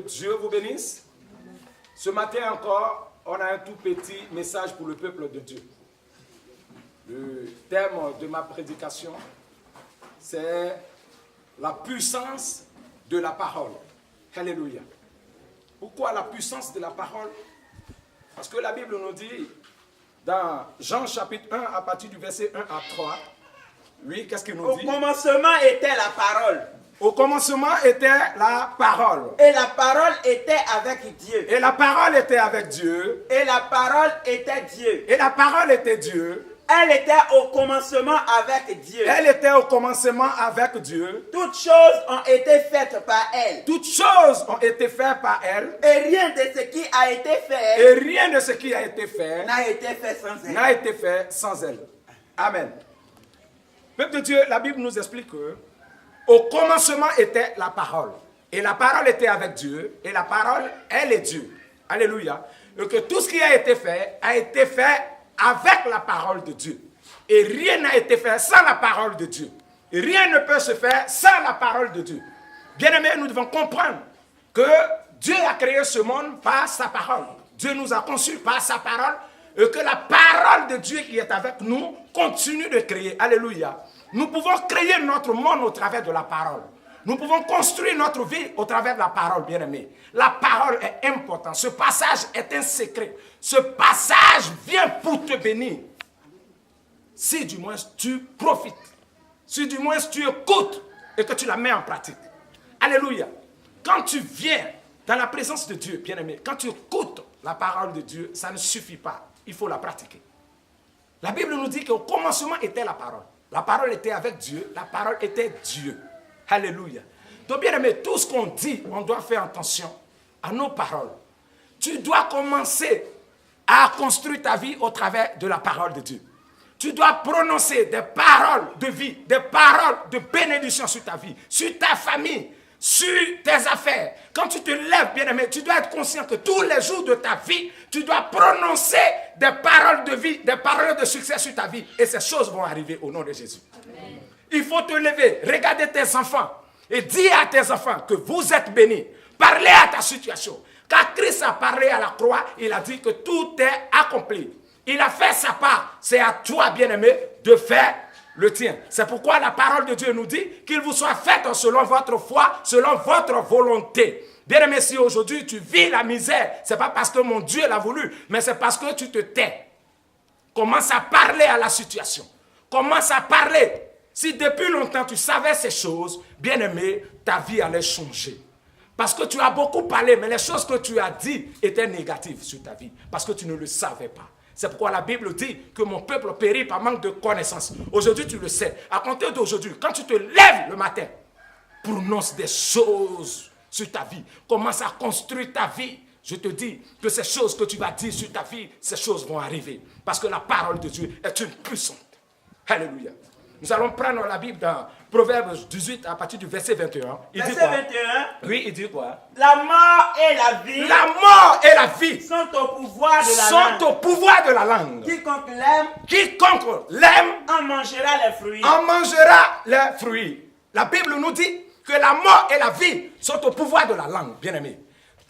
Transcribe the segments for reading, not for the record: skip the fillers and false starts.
Dieu vous bénisse. Ce matin encore, on a un tout petit message pour le peuple de Dieu. Le thème de ma prédication, c'est la puissance de la parole. Alléluia. Pourquoi la puissance de la parole? Parce que la Bible nous dit, dans Jean chapitre 1, à partir du verset 1 à 3, oui, qu'est-ce qu'il nous dit? Au commencement était la parole. Au commencement était la parole. Et la parole était avec Dieu. Et la parole était avec Dieu. Et la parole était Dieu. Et la parole était Dieu. Elle était au commencement avec Dieu. Elle était au commencement avec Dieu. Toutes choses ont été faites par elle. Toutes choses ont été faites par elle. Et rien de ce qui a été fait Et rien de ce qui a été fait n'a été fait sans elle. n'a été fait sans elle. Amen. Peuple de Dieu, la Bible nous explique que au commencement était la parole. Et la parole était avec Dieu. Et la parole, elle est Dieu. Alléluia. Et que tout ce qui a été fait avec la parole de Dieu. Et rien n'a été fait sans la parole de Dieu. Et rien ne peut se faire sans la parole de Dieu. Bien-aimés, nous devons comprendre que Dieu a créé ce monde par sa parole. Dieu nous a conçus par sa parole. Et que la parole de Dieu qui est avec nous continue de créer. Alléluia. Nous pouvons créer notre monde au travers de la parole. Nous pouvons construire notre vie au travers de la parole, bien-aimés. La parole est importante. Ce passage est un secret. Ce passage vient pour te bénir. Si du moins tu profites. Si du moins tu écoutes et que tu la mets en pratique. Alléluia. Quand tu viens dans la présence de Dieu, bien-aimé, quand tu écoutes la parole de Dieu, ça ne suffit pas. Il faut la pratiquer. La Bible nous dit qu'au commencement était la parole. La parole était avec Dieu. La parole était Dieu. Alléluia. Donc, bien aimé, tout ce qu'on dit, on doit faire attention à nos paroles. Tu dois commencer à construire ta vie au travers de la parole de Dieu. Tu dois prononcer des paroles de vie, des paroles de bénédiction sur ta vie, sur ta famille, sur tes affaires. Quand tu te lèves, bien aimé, tu dois être conscient que tous les jours de ta vie, tu dois prononcer des paroles de vie, des paroles de succès sur ta vie. Et ces choses vont arriver au nom de Jésus. Amen. Il faut te lever, regarder tes enfants et dire à tes enfants que vous êtes bénis. Parlez à ta situation. Quand Christ a parlé à la croix, il a dit que tout est accompli. Il a fait sa part. C'est à toi, bien-aimé, de faire le tien. C'est pourquoi la parole de Dieu nous dit qu'il vous soit fait selon votre foi, selon votre volonté. Bien-aimé, si aujourd'hui tu vis la misère, ce n'est pas parce que mon Dieu l'a voulu, mais c'est parce que tu te tais. Commence à parler à la situation. Commence à parler. Si depuis longtemps tu savais ces choses, bien-aimé, ta vie allait changer. Parce que tu as beaucoup parlé, mais les choses que tu as dit étaient négatives sur ta vie. Parce que tu ne le savais pas. C'est pourquoi la Bible dit que mon peuple périt par manque de connaissance. Aujourd'hui, tu le sais. À compter d'aujourd'hui, quand tu te lèves le matin, prononce des choses sur ta vie. Commence à construire ta vie. Je te dis que ces choses que tu vas dire sur ta vie, ces choses vont arriver. Parce que la parole de Dieu est une puissante. Alléluia. Nous allons prendre la Bible dans Proverbes 18 à partir du verset 21. Verset 21. Oui, il dit quoi? La mort et la vie. La mort et la vie sont au pouvoir de la langue. Sont au pouvoir de la langue. Quiconque l'aime en mangera les fruits. En mangera les fruits. La Bible nous dit que la mort et la vie sont au pouvoir de la langue, bien-aimé.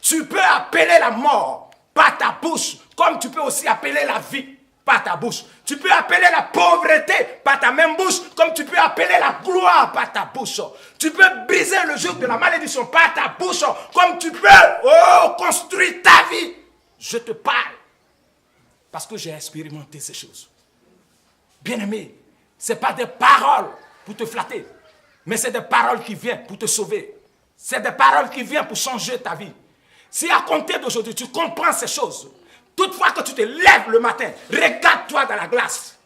Tu peux appeler la mort par ta bouche, comme tu peux aussi appeler la vie par ta bouche. Tu peux appeler la pauvreté par ta même bouche, comme tu peux appeler la gloire par ta bouche. Tu peux briser le joug de la malédiction par ta bouche, comme tu peux construire ta vie. Je te parle parce que j'ai expérimenté ces choses. Bien-aimé, ce n'est pas des paroles pour te flatter, mais c'est des paroles qui viennent pour te sauver. C'est des paroles qui viennent pour changer ta vie. Si à compter d'aujourd'hui, tu comprends ces choses, toutefois que tu te lèves le matin, regarde-toi dans la glace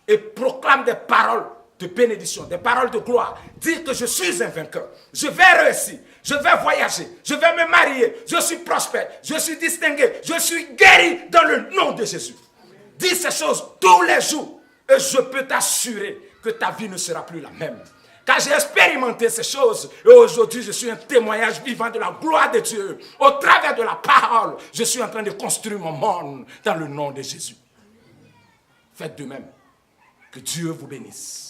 et proclame des paroles de bénédiction, des paroles de gloire. Dis que je suis un vainqueur, je vais réussir, je vais voyager, je vais me marier, je suis prospère, je suis distingué, je suis guéri dans le nom de Jésus. Dis ces choses tous les jours et je peux t'assurer que ta vie ne sera plus la même. Car j'ai expérimenté ces choses et aujourd'hui je suis un témoignage vivant de la gloire de Dieu. Au travers de la parole, je suis en train de construire mon monde dans le nom de Jésus. Faites de même. Que Dieu vous bénisse.